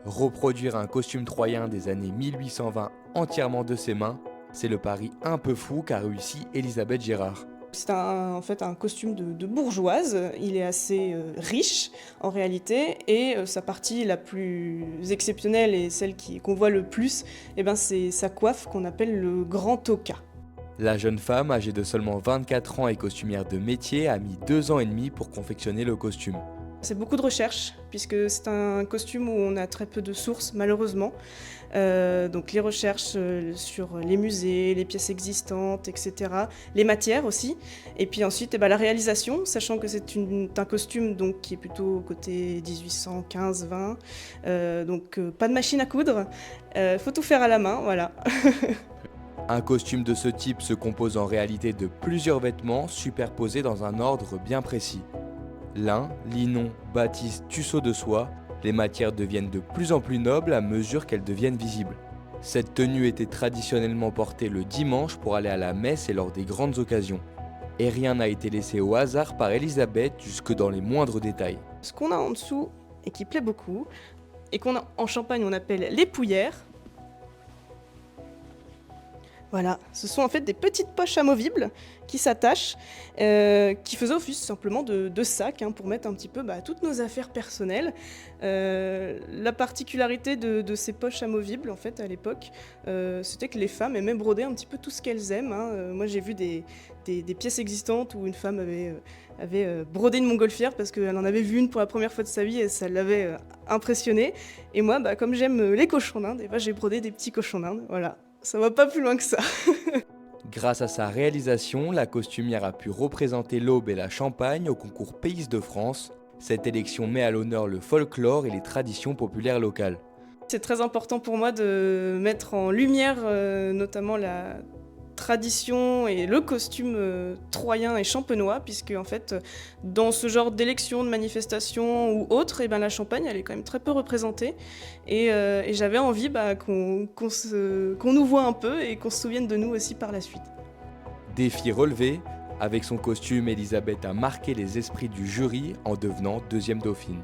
Reproduire un costume troyen des années 1820 entièrement de ses mains, c'est le pari un peu fou qu'a réussi Elisabeth Gérard. C'est en fait un costume de bourgeoise, il est assez riche en réalité, et sa partie la plus exceptionnelle et celle qu'on voit le plus, c'est sa coiffe qu'on appelle le grand toca. La jeune femme, âgée de seulement 24 ans et costumière de métier, a mis 2 ans et demi pour confectionner le costume. C'est beaucoup de recherche, puisque c'est un costume où on a très peu de sources, malheureusement. Donc les recherches sur les musées, les pièces existantes, etc. Les matières aussi. Et puis ensuite, la réalisation, sachant que c'est un costume donc, qui est plutôt côté 1815-20. Donc pas de machine à coudre. Faut tout faire à la main, voilà. Un costume de ce type se compose en réalité de plusieurs vêtements superposés dans un ordre bien précis. Lin, linon, batiste, tusseau de soie, les matières deviennent de plus en plus nobles à mesure qu'elles deviennent visibles. Cette tenue était traditionnellement portée le dimanche pour aller à la messe et lors des grandes occasions. Et rien n'a été laissé au hasard par Elisabeth jusque dans les moindres détails. Ce qu'on a en dessous, et qui plaît beaucoup, et qu'on a en Champagne on appelle les pouillères. Voilà, ce sont en fait des petites poches amovibles qui s'attachent, qui faisaient office simplement de sac pour mettre un petit peu toutes nos affaires personnelles. La particularité de ces poches amovibles en fait à l'époque, c'était que les femmes aimaient broder un petit peu tout ce qu'elles aiment. Moi j'ai vu des pièces existantes où une femme avait brodé une montgolfière parce qu'elle en avait vu une pour la première fois de sa vie et ça l'avait impressionnée. Et moi, comme j'aime les cochons d'Inde, j'ai brodé des petits cochons d'Inde, voilà. Ça va pas plus loin que ça. Grâce à sa réalisation, la costumière a pu représenter l'Aube et la Champagne au concours Pays de France. Cette élection met à l'honneur le folklore et les traditions populaires locales. C'est très important pour moi de mettre en lumière notamment la tradition et le costume troyen et champenois, puisque en fait, dans ce genre d'élection, de manifestation ou autre, la Champagne elle est quand même très peu représentée. Et j'avais envie qu'on nous voit un peu et qu'on se souvienne de nous aussi par la suite. Défi relevé, avec son costume, Elisabeth a marqué les esprits du jury en devenant deuxième dauphine.